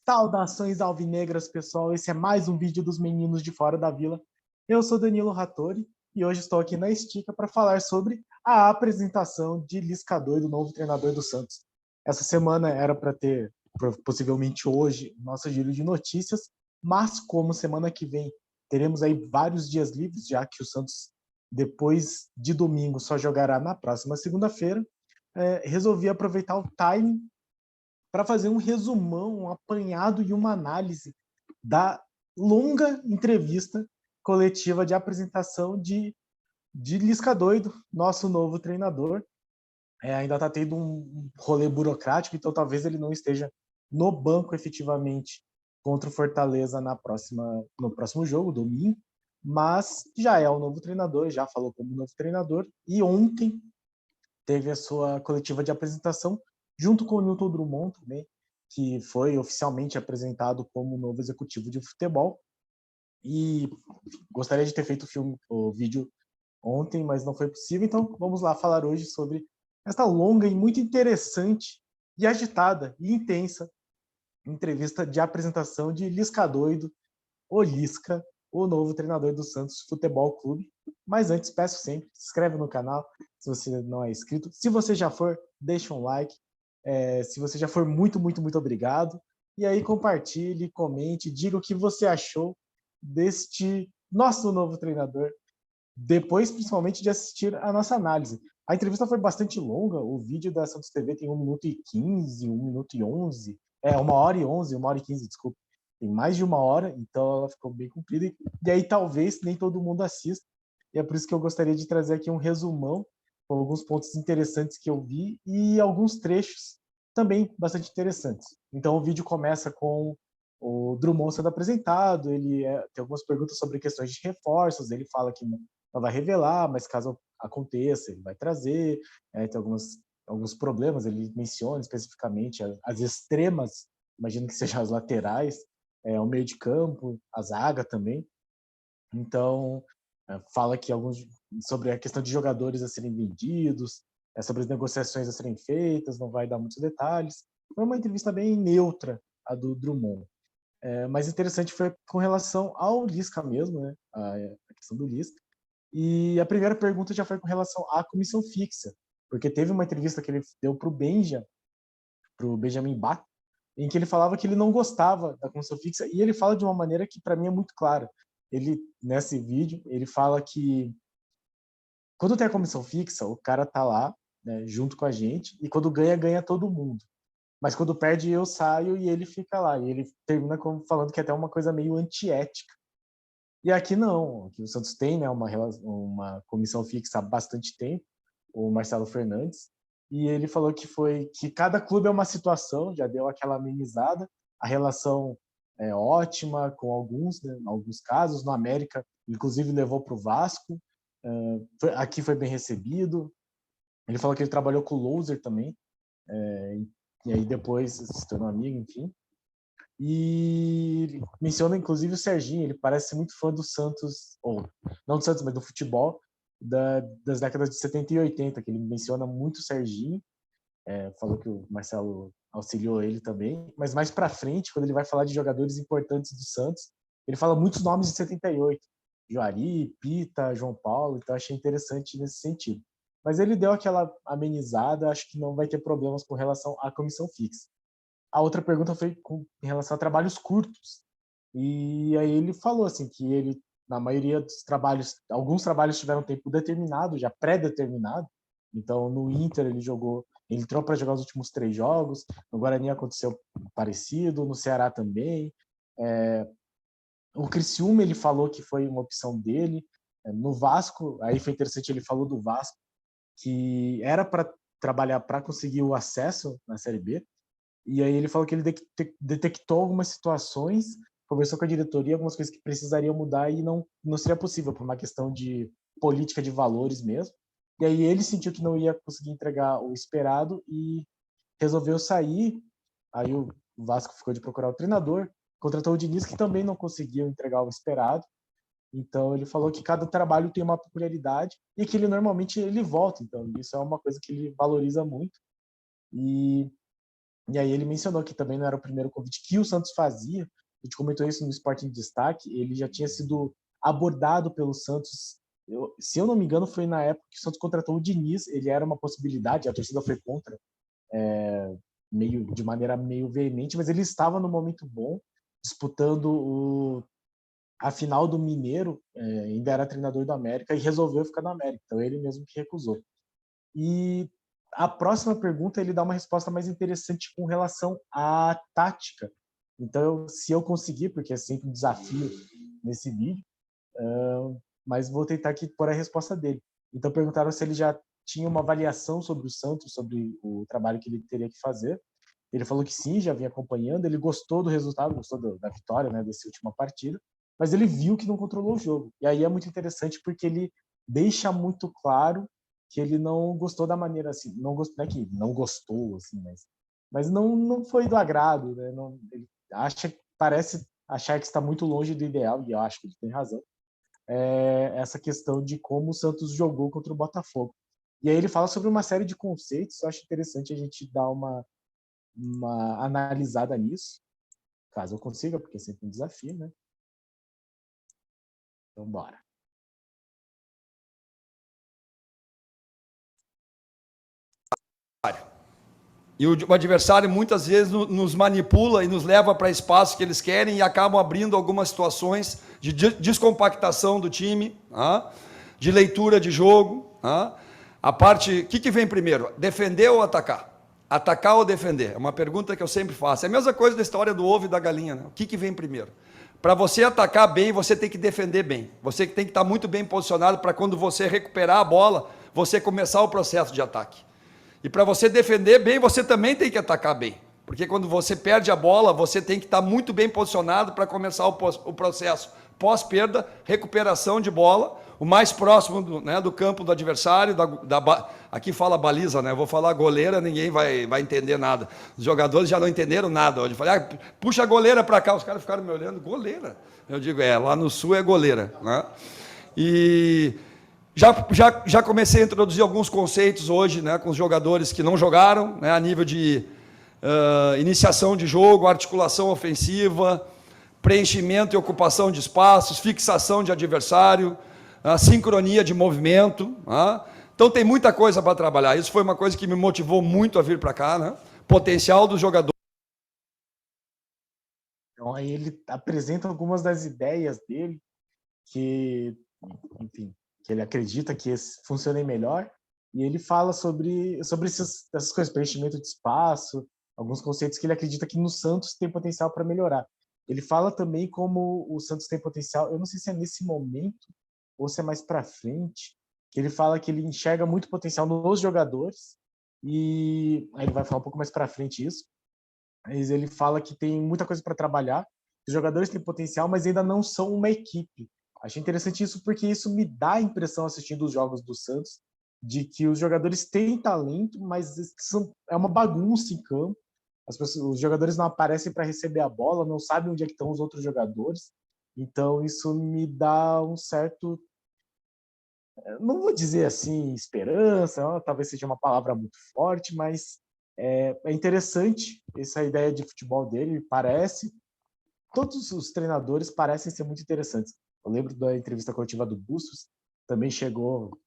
Saudações alvinegras, pessoal. Esse é mais um vídeo dos meninos de fora da vila. Eu sou Danilo Rattori e hoje estou aqui na Estica para falar sobre a apresentação de Lisca Doido, novo treinador do Santos. Essa semana era para ter, possivelmente hoje, nosso giro de notícias, mas como semana que vem teremos aí vários dias livres, já que o Santos, depois de domingo, só jogará na próxima segunda-feira, resolvi aproveitar o timing para fazer um resumão, um apanhado e uma análise da longa entrevista coletiva de apresentação de Lisca Doido, nosso novo treinador. Ainda está tendo um rolê burocrático, então talvez ele não esteja no banco efetivamente contra o Fortaleza no próximo jogo, domingo, mas já é o novo treinador, já falou como novo treinador, e ontem teve a sua coletiva de apresentação junto com o Newton Drummond também, que foi oficialmente apresentado como novo executivo de futebol. E gostaria de ter feito o vídeo ontem, mas não foi possível. Então vamos lá falar hoje sobre esta longa e muito interessante e agitada e intensa entrevista de apresentação de Lisca Doido, o Lisca, o novo treinador do Santos Futebol Clube. Mas antes, peço sempre, se inscreve no canal se você não é inscrito. Se você já for, deixa um like. Se você já for, muito, muito, muito obrigado. E aí compartilhe, comente, diga o que você achou deste nosso novo treinador, depois principalmente de assistir a nossa análise. A entrevista foi bastante longa, o vídeo da Santos TV tem 1 minuto e 15, 1 minuto e 11, 1 hora e 11, 1 hora e 15, desculpa. Tem mais de 1 hora, então ela ficou bem comprida. E aí talvez nem todo mundo assista. E é por isso que eu gostaria de trazer aqui um resumão com alguns pontos interessantes que eu vi e alguns trechos também bastante interessantes. Então o vídeo começa com o Drummond sendo apresentado, tem algumas perguntas sobre questões de reforços, ele fala que não vai revelar, mas caso aconteça, ele vai trazer. Tem alguns problemas, ele menciona especificamente as extremas, imagino que sejam as laterais, o meio de campo, a zaga também. Então, fala que sobre a questão de jogadores a serem vendidos, sobre as negociações a serem feitas, não vai dar muitos detalhes. Foi uma entrevista bem neutra, a do Drummond. Mas interessante foi com relação ao Lisca mesmo, né? A questão do Lisca. E a primeira pergunta já foi com relação à comissão fixa, porque teve uma entrevista que ele deu para o Benjamin Bach, em que ele falava que ele não gostava da comissão fixa, e ele fala de uma maneira que para mim é muito clara. Ele, nesse vídeo, ele fala que quando tem a comissão fixa, o cara tá lá, né, junto com a gente, e quando ganha, ganha todo mundo. Mas quando perde, eu saio e ele fica lá. E ele termina falando que é até uma coisa meio antiética. E aqui não, aqui o Santos tem, né, uma comissão fixa há bastante tempo, o Marcelo Fernandes, e ele falou que cada clube é uma situação, já deu aquela amenizada, a relação é ótima com alguns, né, em alguns casos, no América, inclusive levou para o Vasco, aqui foi bem recebido. Ele falou que ele trabalhou com o Loser também, e aí depois se tornou amigo, enfim. E menciona inclusive o Serginho, ele parece muito fã do Santos, ou não do Santos, mas do futebol das décadas de 70 e 80, que ele menciona muito o Serginho, falou que o Marcelo auxiliou ele também, mas mais para frente, quando ele vai falar de jogadores importantes do Santos, ele fala muitos nomes de 78, Juari, Pita, João Paulo, então achei interessante nesse sentido. Mas ele deu aquela amenizada, acho que não vai ter problemas com relação à comissão fixa. A outra pergunta foi em relação a trabalhos curtos. E aí ele falou assim que ele, na maioria dos trabalhos, alguns trabalhos tiveram tempo determinado, já pré-determinado. Então no Inter ele entrou para jogar os últimos 3 jogos. No Guarani aconteceu parecido, no Ceará também. O Criciúma ele falou que foi uma opção dele. No Vasco, aí foi interessante, ele falou do Vasco que era para trabalhar para conseguir o acesso na Série B. E aí ele falou que ele detectou algumas situações, conversou com a diretoria, algumas coisas que precisariam mudar e não seria possível por uma questão de política de valores mesmo. E aí ele sentiu que não ia conseguir entregar o esperado e resolveu sair. Aí o Vasco ficou de procurar o treinador, contratou o Diniz, que também não conseguiu entregar o esperado. Então ele falou que cada trabalho tem uma peculiaridade e que ele normalmente ele volta. Então isso é uma coisa que ele valoriza muito. E E aí ele mencionou que também não era o primeiro convite que o Santos fazia. A gente comentou isso no Esporte em Destaque. Ele já tinha sido abordado pelo Santos. Se eu não me engano, foi na época que o Santos contratou o Diniz. Ele era uma possibilidade, a torcida foi contra, de maneira meio veemente, mas ele estava no momento bom, disputando a final do Mineiro, ainda era treinador do América e resolveu ficar no América. Então ele mesmo que recusou. E a próxima pergunta ele dá uma resposta mais interessante com relação à tática. Então, se eu conseguir, porque é sempre um desafio nesse vídeo, mas vou tentar aqui pôr a resposta dele. Então, perguntaram se ele já tinha uma avaliação sobre o Santos, sobre o trabalho que ele teria que fazer. Ele falou que sim, já vinha acompanhando, ele gostou do resultado, gostou da vitória, né, dessa última partida, mas ele viu que não controlou o jogo. E aí é muito interessante porque ele deixa muito claro que ele não gostou da maneira assim, não gostou, não é que não gostou assim, mas não foi do agrado, né? Não, ele parece achar que está muito longe do ideal, e eu acho que ele tem razão. Essa questão de como o Santos jogou contra o Botafogo. E aí ele fala sobre uma série de conceitos, eu acho interessante a gente dar uma analisada nisso, caso eu consiga, porque é sempre um desafio, né? Então, bora. E o adversário muitas vezes nos manipula e nos leva para espaços que eles querem e acabam abrindo algumas situações de descompactação do time, de leitura de jogo. A parte, o que vem primeiro? Defender ou atacar? Atacar ou defender? É uma pergunta que eu sempre faço. É a mesma coisa da história do ovo e da galinha, né? O que vem primeiro? Para você atacar bem, você tem que defender bem. Você tem que estar muito bem posicionado para quando você recuperar a bola, você começar o processo de ataque. E para você defender bem, você também tem que atacar bem. Porque quando você perde a bola, você tem que estar muito bem posicionado para começar o processo pós-perda, recuperação de bola, o mais próximo do campo do adversário. Aqui fala baliza, né? Eu vou falar goleira, ninguém vai entender nada. Os jogadores já não entenderam nada. Eu falei, puxa a goleira para cá. Os caras ficaram me olhando, goleira? Eu digo, lá no sul é goleira. Né? E já comecei a introduzir alguns conceitos hoje, né, com os jogadores que não jogaram, né, a nível de iniciação de jogo, articulação ofensiva, preenchimento e ocupação de espaços, fixação de adversário, sincronia de movimento. Então tem muita coisa para trabalhar. Isso foi uma coisa que me motivou muito a vir para cá, né? Potencial dos jogadores. Então aí ele apresenta algumas das ideias dele que, enfim, que ele acredita que funcionem melhor, e ele fala sobre essas coisas, preenchimento de espaço, alguns conceitos que ele acredita que no Santos tem potencial para melhorar. Ele fala também como o Santos tem potencial, eu não sei se é nesse momento ou se é mais para frente, que ele fala que ele enxerga muito potencial nos jogadores, e aí ele vai falar um pouco mais para frente isso, mas ele fala que tem muita coisa para trabalhar, os jogadores têm potencial, mas ainda não são uma equipe. Achei interessante isso porque isso me dá a impressão, assistindo os jogos do Santos, de que os jogadores têm talento, mas é uma bagunça em campo. Os jogadores não aparecem para receber a bola, não sabem onde é que estão os outros jogadores. Então isso me dá um certo, não vou dizer assim, esperança, talvez seja uma palavra muito forte, mas é interessante essa ideia de futebol dele, parece. Todos os treinadores parecem ser muito interessantes. Eu lembro da entrevista coletiva do Bustos, também chegou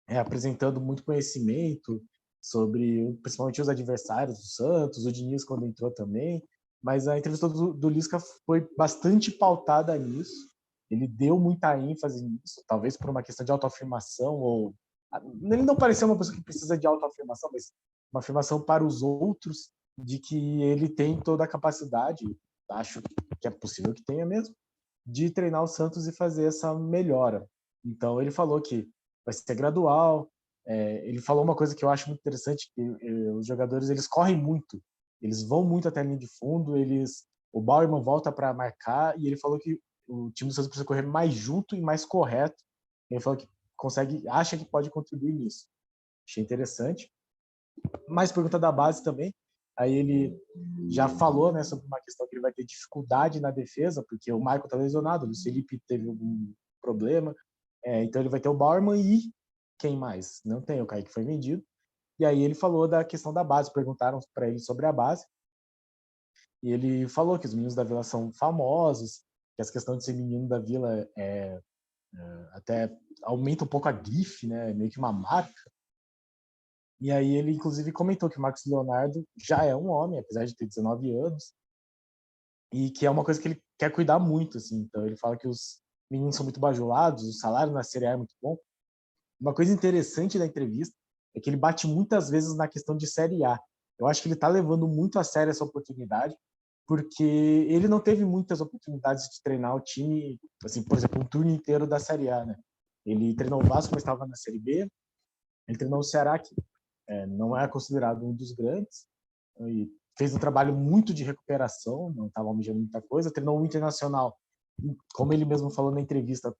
apresentando muito conhecimento sobre, principalmente, os adversários do Santos, o Diniz quando entrou também, mas a entrevista do Lisca foi bastante pautada nisso. Ele deu muita ênfase nisso, talvez por uma questão de autoafirmação, ou ele não pareceu uma pessoa que precisa de autoafirmação, mas uma afirmação para os outros de que ele tem toda a capacidade, acho que é possível que tenha mesmo, de treinar o Santos e fazer essa melhora. Então ele falou que vai ser gradual. Ele falou uma coisa que eu acho muito interessante, que os jogadores eles correm muito, eles vão muito até a linha de fundo, o Bauerman volta para marcar, e ele falou que o time do Santos precisa correr mais junto e mais correto. Ele falou que acha que pode contribuir nisso. Achei interessante. Mais pergunta da base também. Aí ele já falou, né, sobre uma questão que ele vai ter dificuldade na defesa, porque o Michael está lesionado, o Luiz Felipe teve algum problema, então ele vai ter o Bauerman e quem mais? Não tem, o Kaique foi vendido. E aí ele falou da questão da base, perguntaram para ele sobre a base, e ele falou que os meninos da Vila são famosos, que essa questão de ser menino da Vila até aumenta um pouco a grife, né? Meio que uma marca. E aí ele, inclusive, comentou que o Marcos Leonardo já é um homem, apesar de ter 19 anos, e que é uma coisa que ele quer cuidar muito, assim. Então ele fala que os meninos são muito bajulados, o salário na Série A é muito bom. Uma coisa interessante da entrevista é que ele bate muitas vezes na questão de Série A. Eu acho que ele está levando muito a sério essa oportunidade, porque ele não teve muitas oportunidades de treinar o time, assim, por exemplo, um turno inteiro da Série A, né? Ele treinou o Vasco, mas estava na Série B. Ele treinou o Ceará, que não é considerado um dos grandes, e fez um trabalho muito de recuperação, não estava almejando muita coisa. Treinou o Internacional, como ele mesmo falou na entrevista,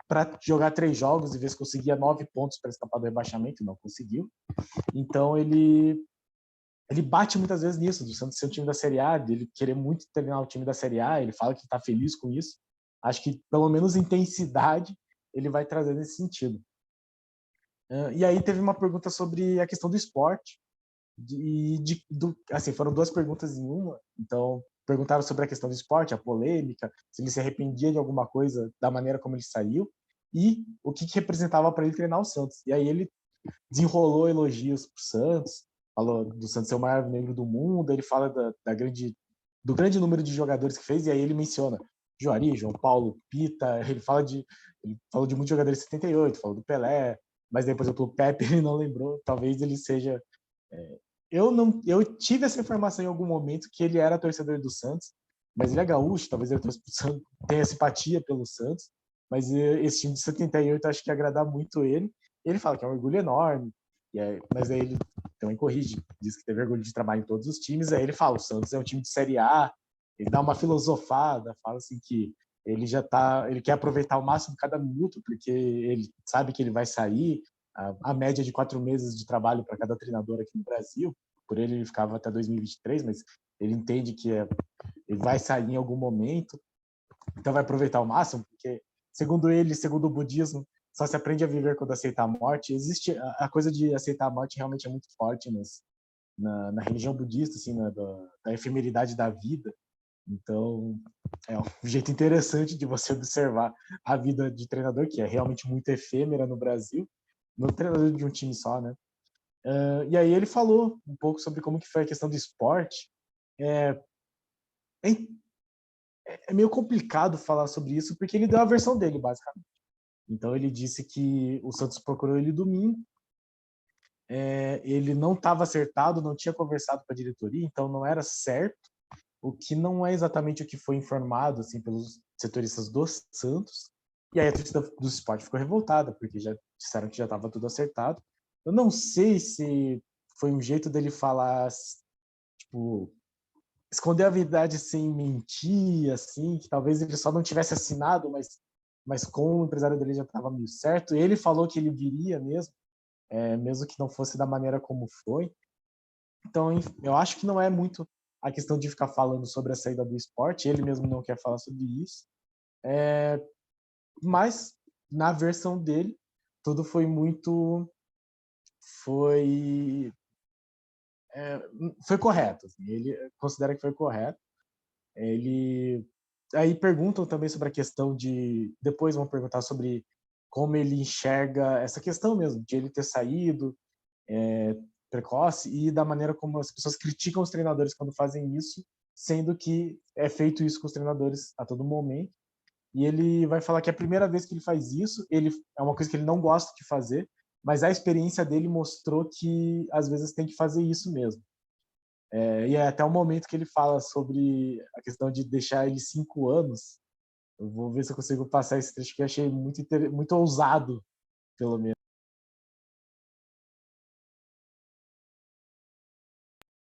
para jogar 3 jogos e ver se conseguia 9 pontos para escapar do rebaixamento, não conseguiu. Então ele bate muitas vezes nisso, do Santos ser o time da Série A, dele querer muito treinar o time da Série A, ele fala que está feliz com isso. Acho que pelo menos intensidade ele vai trazer nesse sentido. E aí teve uma pergunta sobre a questão do esporte, assim, foram 2 perguntas em uma. Então perguntaram sobre a questão do esporte, a polêmica, se ele se arrependia de alguma coisa da maneira como ele saiu e o que representava para ele treinar o Santos. E aí ele desenrolou elogios para o Santos, falou do Santos ser o maior negro do mundo, ele fala do grande número de jogadores que fez, e aí ele menciona Juari, João Paulo, Pita, ele falou de muitos jogadores de 78, falou do Pelé, mas depois, por exemplo, o Pepe ele não lembrou, talvez ele seja... Eu tive essa informação em algum momento que ele era torcedor do Santos, mas ele é gaúcho, talvez ele tenha simpatia pelo Santos, mas esse time de 78 acho que ia agradar muito ele. Ele fala que é um orgulho enorme, mas aí ele também corrige, diz que teve orgulho de trabalhar em todos os times. Aí ele fala, o Santos é um time de Série A, ele dá uma filosofada, fala assim que ele quer aproveitar ao máximo cada minuto, porque ele sabe que ele vai sair. A média de 4 meses de trabalho para cada treinador aqui no Brasil, por ele ficava até 2023, mas ele entende que ele vai sair em algum momento, então vai aproveitar ao máximo, porque segundo ele, segundo o budismo, só se aprende a viver quando aceita a morte. Existe a coisa de aceitar a morte, realmente é muito forte na religião budista, assim, da efemeridade da vida. Então é um jeito interessante de você observar a vida de treinador, que é realmente muito efêmera no Brasil, no treinador de um time só, né? E aí ele falou um pouco sobre como que foi a questão do esporte. É meio complicado falar sobre isso, porque ele deu a versão dele, basicamente. Então ele disse que o Santos procurou ele domingo, ele não estava acertado, não tinha conversado com a diretoria, então não era certo, o que não é exatamente o que foi informado assim, pelos setoristas do Santos. E aí a torcida do esporte ficou revoltada, porque já disseram que já estava tudo acertado. Eu não sei se foi um jeito dele falar, tipo, esconder a verdade sem mentir, assim, que talvez ele só não tivesse assinado, mas com o empresário dele já estava meio certo. Ele falou que ele viria mesmo, mesmo que não fosse da maneira como foi. Então, eu acho que não é muito a questão de ficar falando sobre a saída do esporte, ele mesmo não quer falar sobre isso. Mas, na versão dele, tudo foi correto. Assim, ele considera que foi correto. Aí perguntam também sobre a questão depois vão perguntar sobre como ele enxerga essa questão mesmo, de ele ter saído precoce e da maneira como as pessoas criticam os treinadores quando fazem isso, sendo que é feito isso com os treinadores a todo momento. E ele vai falar que a primeira vez que ele faz isso, é uma coisa que ele não gosta de fazer, mas a experiência dele mostrou que às vezes tem que fazer isso mesmo. E é até o momento que ele fala sobre a questão de deixar ele 5 anos. Eu vou ver se eu consigo passar esse trecho que eu achei muito ousado, pelo menos.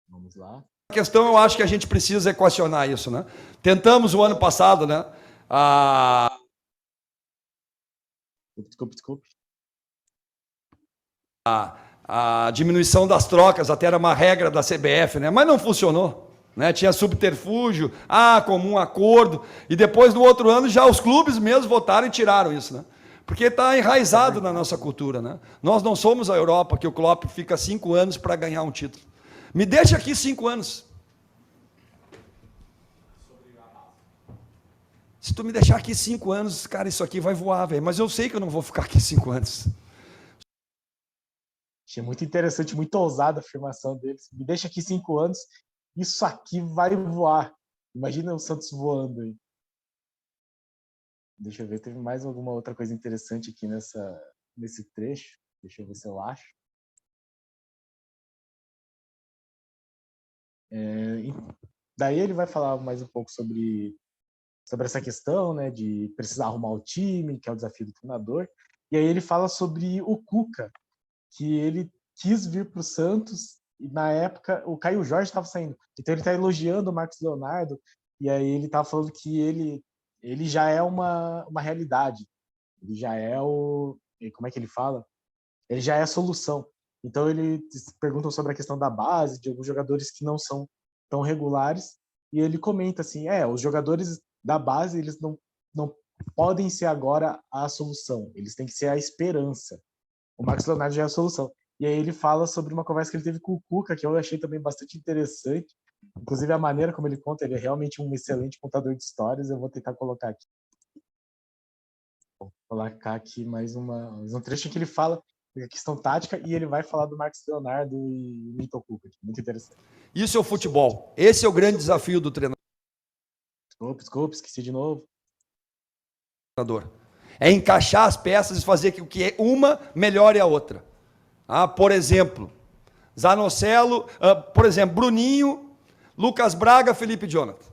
Vamos lá. A questão, eu acho que a gente precisa equacionar isso, né? Tentamos o ano passado, né? Desculpe. A diminuição das trocas, até era uma regra da CBF, né? Mas não funcionou, né? Tinha subterfúgio, comum acordo, e depois no outro ano já os clubes mesmo votaram e tiraram isso, né? Porque está enraizado na nossa cultura, né? Nós não somos a Europa, que o Klopp fica 5 anos para ganhar um título. Me deixa aqui 5 anos. Se tu me deixar aqui 5 anos, cara, isso aqui vai voar, velho. Mas eu sei que eu não vou ficar aqui 5 anos. Achei muito interessante, muito ousada a afirmação deles. Me deixa aqui 5 anos, isso aqui vai voar. Imagina o Santos voando aí. Deixa eu ver, teve mais alguma outra coisa interessante aqui nesse trecho. Deixa eu ver se eu acho. Daí ele vai falar mais um pouco sobre essa questão, né, de precisar arrumar o time, que é o desafio do treinador. E aí ele fala sobre o Cuca, que ele quis vir para o Santos e na época o Caio Jorge estava saindo. Então ele está elogiando o Marcos Leonardo e aí ele estava falando que ele já é uma realidade. Ele já é como é que ele fala? Ele já é a solução. Então ele pergunta sobre a questão da base, de alguns jogadores que não são tão regulares, e ele comenta assim, os jogadores da base, eles não podem ser agora a solução, eles têm que ser a esperança. O Marcos Leonardo já é a solução. E aí ele fala sobre uma conversa que ele teve com o Cuca, que eu achei também bastante interessante. Inclusive a maneira como ele conta, ele é realmente um excelente contador de histórias. Eu vou tentar colocar aqui. Vou colocar aqui mais um trecho em que ele fala da questão tática e ele vai falar do Marcos Leonardo e Milton Cuca. Muito interessante. Isso é o futebol. Esse é o grande desafio do treinador. Desculpa, esqueci de novo. É encaixar as peças e fazer com que uma melhore a outra. Por exemplo, Zanocelo, por exemplo, Bruninho, Lucas Braga, Felipe Jonathan.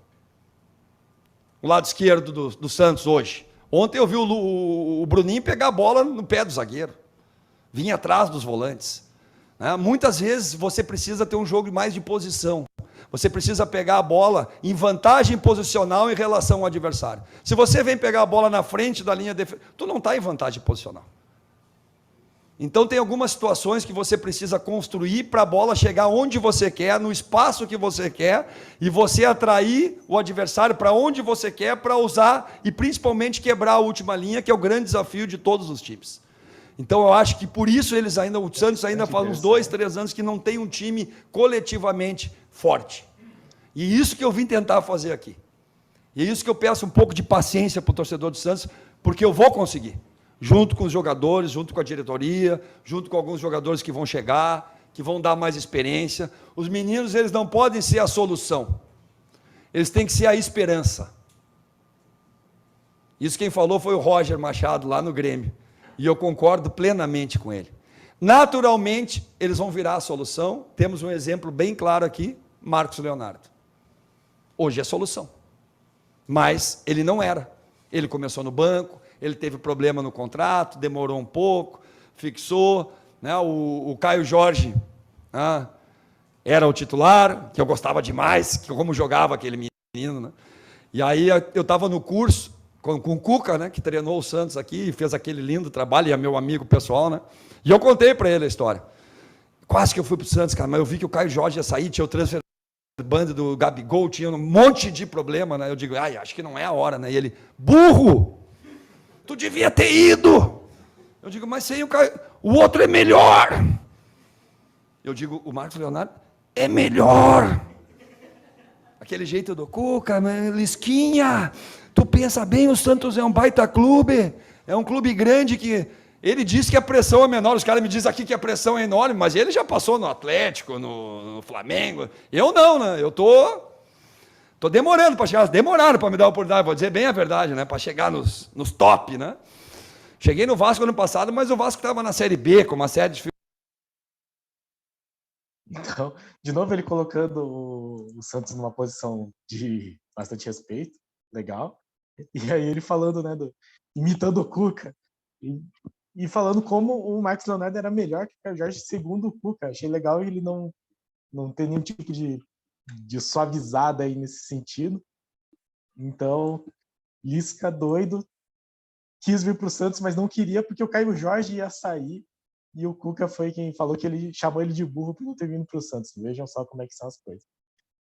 O lado esquerdo do Santos hoje. Ontem eu vi o Bruninho pegar a bola no pé do zagueiro. Vinha atrás dos volantes. Muitas vezes você precisa ter um jogo mais de posição. Você precisa pegar a bola em vantagem posicional em relação ao adversário. Se você vem pegar a bola na frente da linha defensiva, tu não está em vantagem posicional. Então tem algumas situações que você precisa construir para a bola chegar onde você quer, no espaço que você quer, e você atrair o adversário para onde você quer para usar e principalmente quebrar a última linha, que é o grande desafio de todos os times. Então eu acho que por isso o Santos ainda faz uns 2, 3 anos que não tem um time coletivamente forte. E isso que eu vim tentar fazer aqui. E é isso que eu peço um pouco de paciência para o torcedor do Santos, porque eu vou conseguir. Junto com os jogadores, junto com a diretoria, junto com alguns jogadores que vão chegar, que vão dar mais experiência. Os meninos, eles não podem ser a solução. Eles têm que ser a esperança. Isso quem falou foi o Roger Machado, lá no Grêmio. E eu concordo plenamente com ele. Naturalmente, eles vão virar a solução. Temos um exemplo bem claro aqui, Marcos Leonardo. Hoje é solução. Mas ele não era. Ele começou no banco, ele teve problema no contrato, demorou um pouco, fixou. O Caio Jorge era o titular, que eu gostava demais, como jogava aquele menino. E aí eu estava no curso, com o Cuca, que treinou o Santos aqui, fez aquele lindo trabalho, e é meu amigo pessoal, e eu contei para ele a história. Quase que eu fui para o Santos, cara, mas eu vi que o Caio Jorge ia sair, tinha o transfer band do Gabigol, tinha um monte de problema, eu digo, acho que não é a hora, e ele, burro, tu devia ter ido. Eu digo, mas sem o Caio, o outro é melhor. Eu digo, o Marcos Leonardo é melhor. Aquele jeito do Cuca, Lisquinha, tu pensa bem, o Santos é um baita clube, é um clube grande que... Ele disse que a pressão é menor, os caras me dizem aqui que a pressão é enorme, mas ele já passou no Atlético, no Flamengo. Eu não, eu tô demorando para chegar, demoraram para me dar a oportunidade, vou dizer bem a verdade, para chegar nos top, Cheguei no Vasco ano passado, mas o Vasco estava na Série B, com uma série de... Então, de novo ele colocando o Santos numa posição de bastante respeito, legal. E aí ele falando, imitando o Cuca, e falando como o Marcos Leonardo era melhor que o Caio Jorge segundo o Cuca. Achei legal ele não ter nenhum tipo de suavizada aí nesse sentido. Então, Lisca doido, quis vir para o Santos, mas não queria porque o Caio Jorge ia sair e o Cuca foi quem falou que ele chamou ele de burro por não ter vindo para o Santos. Vejam só como é que são as coisas.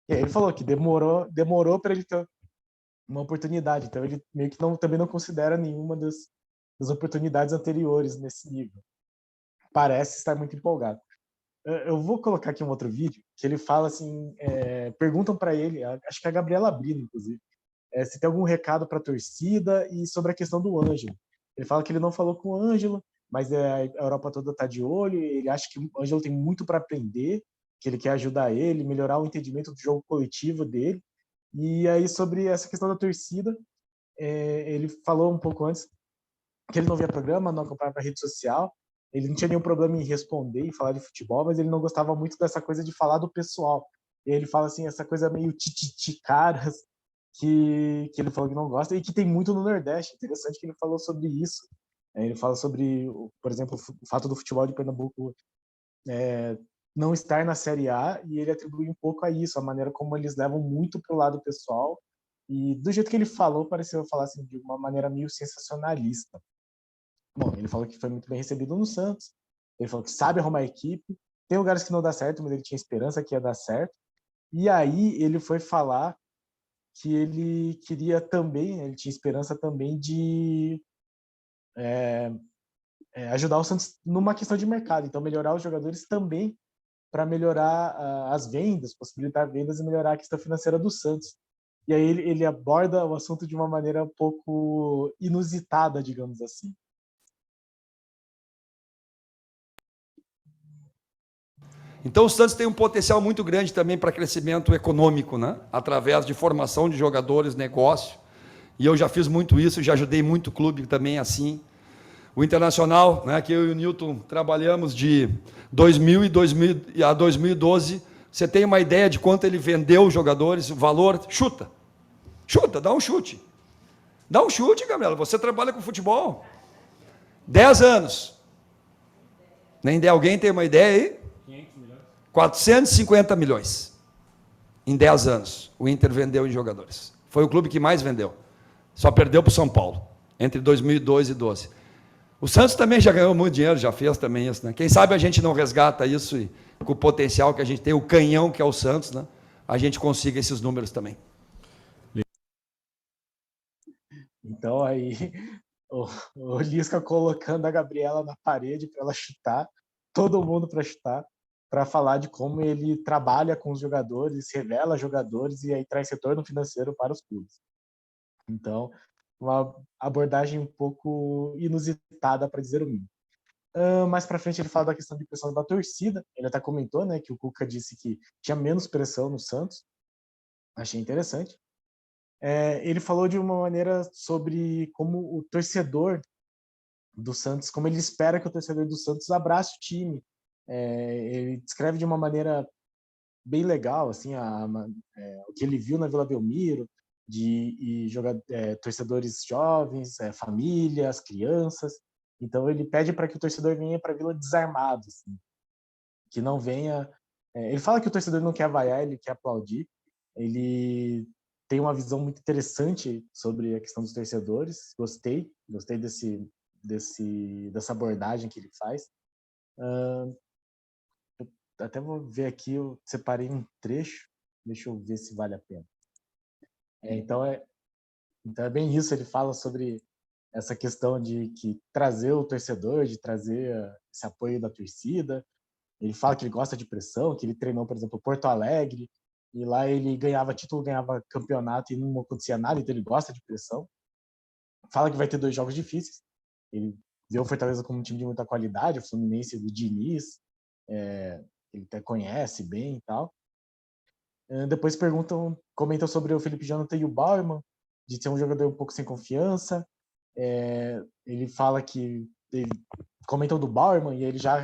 E aí ele falou que demorou para ele ter uma oportunidade, então ele meio que também não considera nenhuma das oportunidades anteriores nesse nível. Parece estar muito empolgado. Eu vou colocar aqui um outro vídeo que ele fala assim, perguntam para ele, acho que é a Gabriela Brino, inclusive, se tem algum recado para a torcida e sobre a questão do Ângelo. Ele fala que ele não falou com o Ângelo, mas a Europa toda está de olho, ele acha que o Ângelo tem muito para aprender, que ele quer ajudar ele, melhorar o entendimento do jogo coletivo dele. E aí, sobre essa questão da torcida, ele falou um pouco antes que ele não via programa, não acompanhava a rede social, ele não tinha nenhum problema em responder e falar de futebol, mas ele não gostava muito dessa coisa de falar do pessoal. E ele fala assim, essa coisa meio tititi caras, que ele falou que não gosta, e que tem muito no Nordeste. Interessante que ele falou sobre isso. Ele fala sobre, por exemplo, o fato do futebol de Pernambuco não estar na Série A, e ele atribui um pouco a isso, a maneira como eles levam muito para o lado pessoal. E do jeito que ele falou, pareceu falar assim, de uma maneira meio sensacionalista. Bom, ele falou que foi muito bem recebido no Santos, ele falou que sabe arrumar a equipe, tem lugares que não dá certo, mas ele tinha esperança que ia dar certo. E aí ele foi falar que ele queria também, ele tinha esperança também de ajudar o Santos numa questão de mercado, então melhorar os jogadores também para melhorar as vendas, possibilitar vendas e melhorar a questão financeira do Santos. E aí ele aborda o assunto de uma maneira um pouco inusitada, digamos assim. Então o Santos tem um potencial muito grande também para crescimento econômico, né? Através de formação de jogadores, negócio. E eu já fiz muito isso, já ajudei muito clube também assim. O Internacional, né, que eu e o Newton trabalhamos de 2000 a 2012, você tem uma ideia de quanto ele vendeu os jogadores, o valor? Chuta, dá um chute. Dá um chute, Gabriela, você trabalha com futebol. 10 anos. Nem alguém tem uma ideia aí? 450 milhões. Em 10 anos, o Inter vendeu em jogadores. Foi o clube que mais vendeu. Só perdeu para o São Paulo, entre 2002 e 2012. O Santos também já ganhou muito dinheiro, já fez também isso, né? Quem sabe a gente não resgata isso e com o potencial que a gente tem, o canhão que é o Santos, né? A gente consiga esses números também. Então aí o Lisca colocando a Gabriela na parede para ela chutar, todo mundo para chutar, para falar de como ele trabalha com os jogadores, revela jogadores e aí traz retorno financeiro para os clubes. Então, uma abordagem um pouco inusitada, para dizer o mínimo. Mais para frente ele fala da questão de pressão da torcida. Ele até comentou, né, que o Cuca disse que tinha menos pressão no Santos. Achei interessante. Ele falou de uma maneira sobre como o torcedor do Santos, como ele espera que o torcedor do Santos abrace o time. Ele descreve de uma maneira bem legal, assim, o que ele viu na Vila Belmiro, torcedores jovens, famílias, crianças. Então ele pede para que o torcedor venha para a Vila desarmado, assim, que não venha. Ele fala que o torcedor não quer vaiar, ele quer aplaudir. Ele tem uma visão muito interessante sobre a questão dos torcedores. Gostei dessa abordagem que ele faz. Até vou ver aqui, eu separei um trecho, deixa eu ver se vale a pena. Então é bem isso, ele fala sobre essa questão de que trazer o torcedor, de trazer esse apoio da torcida. Ele fala que ele gosta de pressão, que ele treinou, por exemplo, Porto Alegre, e lá ele ganhava título, ganhava campeonato e não acontecia nada, então ele gosta de pressão. Fala que vai ter 2 jogos difíceis. Ele vê o Fortaleza como um time de muita qualidade, o Fluminense do Diniz, ele até conhece bem e tal. Depois comentam sobre o Felipe Jonathan e o Bauerman, de ser um jogador um pouco sem confiança. Ele fala que comentam do Bauerman e ele já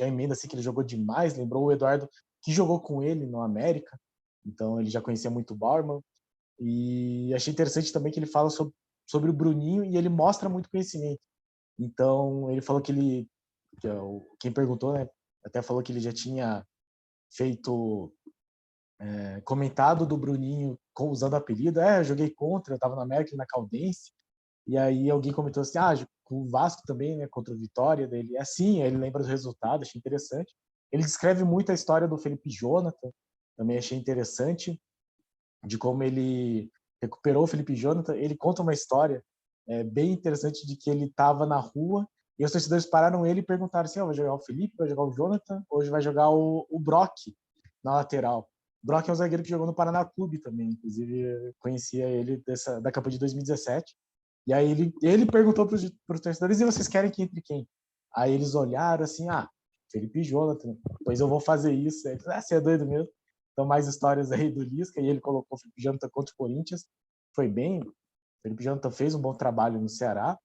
emenda assim que ele jogou demais, lembrou o Eduardo que jogou com ele no América, então ele já conhecia muito o Bauerman. E achei interessante também que ele fala sobre o Bruninho e ele mostra muito conhecimento. Então ele falou que quem perguntou, né, até falou que ele já tinha feito comentado do Bruninho usando o apelido. Eu joguei contra, eu estava na América e na Caldense. E aí alguém comentou assim, com o Vasco também, né, contra o Vitória, dele. Assim, ele lembra do resultado, achei interessante. Ele descreve muito a história do Felipe Jonathan, também achei interessante, de como ele recuperou o Felipe Jonathan. Ele conta uma história bem interessante de que ele estava na rua e os torcedores pararam ele e perguntaram assim, vai jogar o Felipe, vai jogar o Jonathan, hoje vai jogar o Brock na lateral. O Brock é um zagueiro que jogou no Paraná Clube também, inclusive eu conhecia ele da campanha de 2017. E aí ele perguntou para os torcedores, e vocês querem que entre quem? Aí eles olharam assim, Felipe e Jonathan, pois eu vou fazer isso. Aí eles, você é doido mesmo? Então mais histórias aí do Lisca, e ele colocou o Felipe Jonathan contra o Corinthians, foi bem, o Felipe Jonathan fez um bom trabalho no Ceará,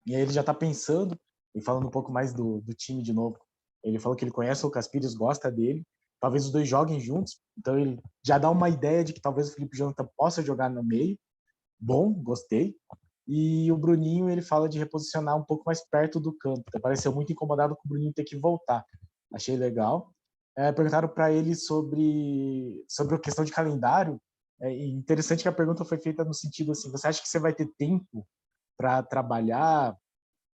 e aí ele já está pensando, e falando um pouco mais do time de novo, ele falou que ele conhece o Lucas Pires, gosta dele, talvez os dois joguem juntos, então ele já dá uma ideia de que talvez o Felipe Jonathan possa jogar no meio, bom, gostei, e o Bruninho, ele fala de reposicionar um pouco mais perto do campo, então, pareceu muito incomodado com o Bruninho ter que voltar, achei legal. Perguntaram para ele sobre a questão de calendário, interessante que a pergunta foi feita no sentido assim, você acha que você vai ter tempo para trabalhar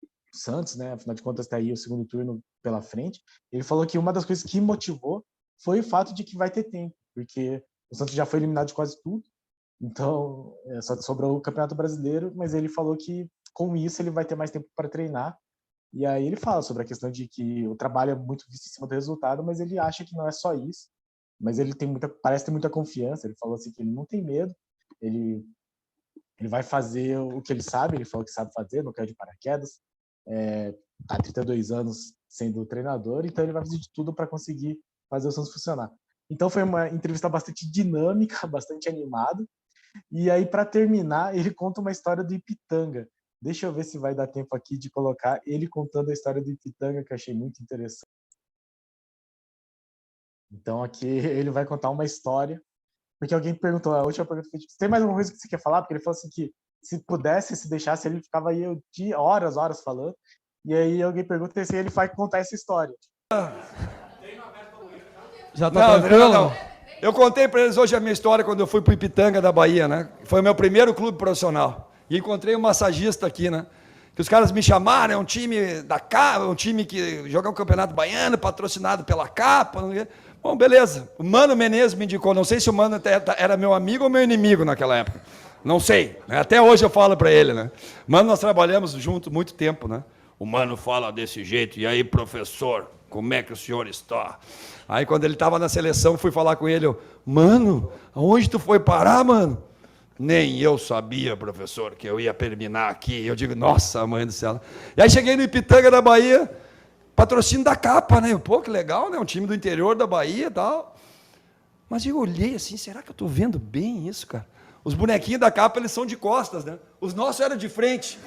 o Santos, né? Afinal de contas, está aí o segundo turno pela frente. Ele falou que uma das coisas que motivou foi o fato de que vai ter tempo, porque o Santos já foi eliminado de quase tudo, então só sobrou o Campeonato Brasileiro, mas ele falou que com isso ele vai ter mais tempo para treinar. E aí ele fala sobre a questão de que o trabalho é muito visto em cima do resultado, mas ele acha que não é só isso. Mas ele parece ter muita confiança. Ele falou assim que ele não tem medo, ele vai fazer o que ele sabe, ele falou que sabe fazer, não quer de paraquedas, há 32 anos sendo treinador, então ele vai fazer de tudo para conseguir fazer o Santos funcionar. Então foi uma entrevista bastante dinâmica, bastante animada, e aí para terminar, ele conta uma história do Ipitanga. Deixa eu ver se vai dar tempo aqui de colocar ele contando a história do Ipitanga, que eu achei muito interessante. Então aqui ele vai contar uma história, porque alguém perguntou, a última pergunta foi, tem mais alguma coisa que você quer falar? Porque ele falou assim que se pudesse, se deixasse, ele ficava aí horas falando. E aí alguém pergunta se ele vai contar essa história. Já tá tranquilo? Não. Eu contei para eles hoje a minha história quando eu fui para o Ipitanga da Bahia, né? Foi o meu primeiro clube profissional. E encontrei um massagista aqui, né? Que os caras me chamaram, é um time da Capa, um time que joga o Campeonato Baiano, patrocinado pela Capa. Bom, beleza. O Mano Menezes me indicou. Não sei se o Mano era meu amigo ou meu inimigo naquela época. Não sei. Né? Até hoje eu falo para ele, né? Mano, nós trabalhamos juntos muito tempo, né? O Mano fala desse jeito. E aí, professor, como é que o senhor está? Aí, quando ele estava na seleção, fui falar com ele. Mano, aonde tu foi parar, mano? Nem eu sabia, professor, que eu ia terminar aqui. Eu digo, nossa, mãe do céu. E aí cheguei no Ipitanga da Bahia, patrocínio da Capa, né? Pô, que legal, né? Um time do interior da Bahia e tal. Mas eu olhei assim, será que eu estou vendo bem isso, cara? Os bonequinhos da Capa, eles são de costas, né? Os nossos eram de frente.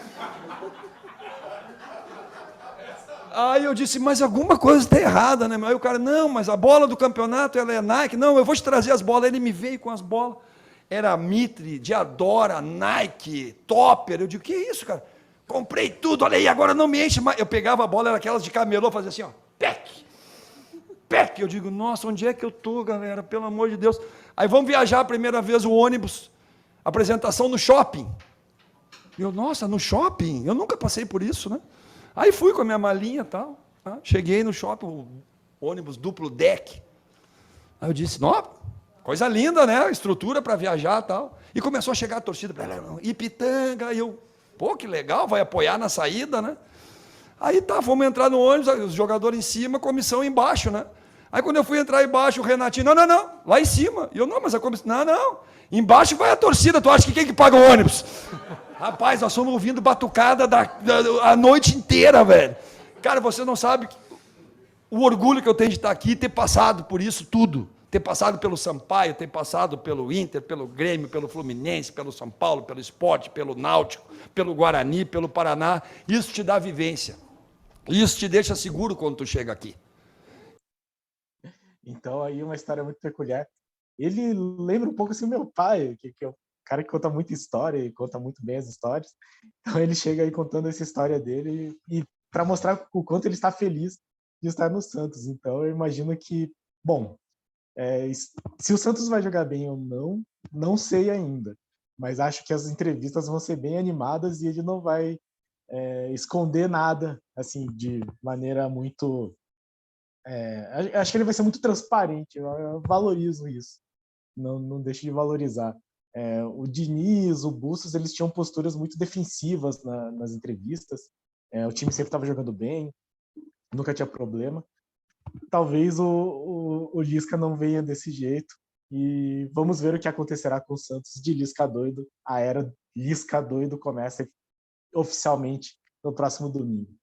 Aí eu disse, mas alguma coisa está errada, né? Aí o cara, não, mas a bola do campeonato, ela é Nike. Não, eu vou te trazer as bolas. Ele me veio com as bolas. Era Mitre, Diadora, Nike, Topper. Eu digo, que isso, cara? Comprei tudo, olha aí, agora não me enche mais. Eu pegava a bola, era aquelas de camelô, fazia assim, ó, pec. Eu digo, nossa, onde é que eu tô, galera? Pelo amor de Deus. Aí vamos viajar a primeira vez o ônibus, apresentação no shopping. Eu, nossa, no shopping? Eu nunca passei por isso, né? Aí fui com a minha malinha e tal. Tá? Cheguei no shopping, o ônibus duplo deck. Aí eu disse, nossa, coisa linda, né? Estrutura para viajar e tal. E começou a chegar a torcida, Ipitanga, e eu, pô, que legal, vai apoiar na saída, né? Aí tá, fomos entrar no ônibus, os jogadores em cima, comissão embaixo, né? Aí quando eu fui entrar embaixo, o Renatinho, não, lá em cima. E eu, não, mas a comissão, não, embaixo vai a torcida, tu acha que quem que paga o ônibus? Rapaz, nós estamos ouvindo batucada a noite inteira, velho. Cara, você não sabe o orgulho que eu tenho de estar aqui e ter passado por isso tudo. Ter passado pelo Sampaio, ter passado pelo Inter, pelo Grêmio, pelo Fluminense, pelo São Paulo, pelo Sport, pelo Náutico, pelo Guarani, pelo Paraná. Isso te dá vivência. Isso te deixa seguro quando tu chega aqui. Então, aí uma história muito peculiar. Ele lembra um pouco assim o meu pai, que é um cara que conta muita história e conta muito bem as histórias. Então, ele chega aí contando essa história dele e para mostrar o quanto ele está feliz de estar no Santos. Então, eu imagino que, bom, se o Santos vai jogar bem ou não, não sei ainda. Mas acho que as entrevistas vão ser bem animadas e ele não vai esconder nada, assim, de maneira muito... acho que ele vai ser muito transparente, eu valorizo isso, não deixo de valorizar. O Diniz, o Bustos, eles tinham posturas muito defensivas nas entrevistas. O time sempre estava jogando bem, nunca tinha problema. Talvez o Lisca não venha desse jeito. E vamos ver o que acontecerá com o Santos de Lisca doido. A era Lisca doido começa oficialmente no próximo domingo.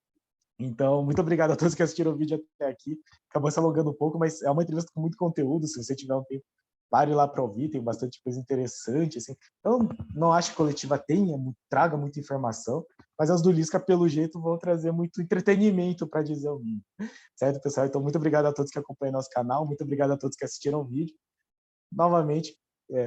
Então, muito obrigado a todos que assistiram o vídeo até aqui. Acabou se alongando um pouco, mas é uma entrevista com muito conteúdo. Se você tiver um tempo, pare lá para ouvir, tem bastante coisa interessante. Assim. Então, não acho que a coletiva traga muita informação, mas as do Lisca, pelo jeito, vão trazer muito entretenimento, para dizer o mínimo. Certo, pessoal? Então, muito obrigado a todos que acompanham nosso canal, muito obrigado a todos que assistiram o vídeo. Novamente,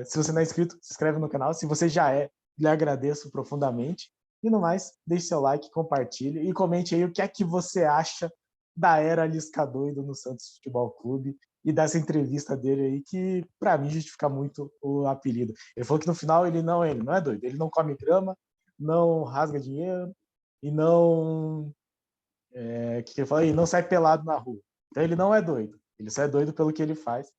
se você não é inscrito, se inscreve no canal. Se você já é, lhe agradeço profundamente. E no mais, deixe seu like, compartilhe e comente aí o que é que você acha da era Lisca doido no Santos Futebol Clube e dessa entrevista dele aí, que para mim justifica muito o apelido. Ele falou que no final ele não é doido, ele não come grama, não rasga dinheiro e não que ele falou, e não sai pelado na rua. Então ele não é doido, ele só é doido pelo que ele faz.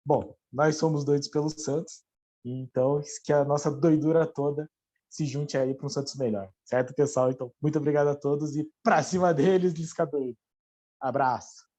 Bom, nós somos doidos pelo Santos, então que a nossa doidura toda se junte aí para um Santos melhor. Certo, pessoal? Então, muito obrigado a todos e pra cima deles, Lisca doido. Abraço.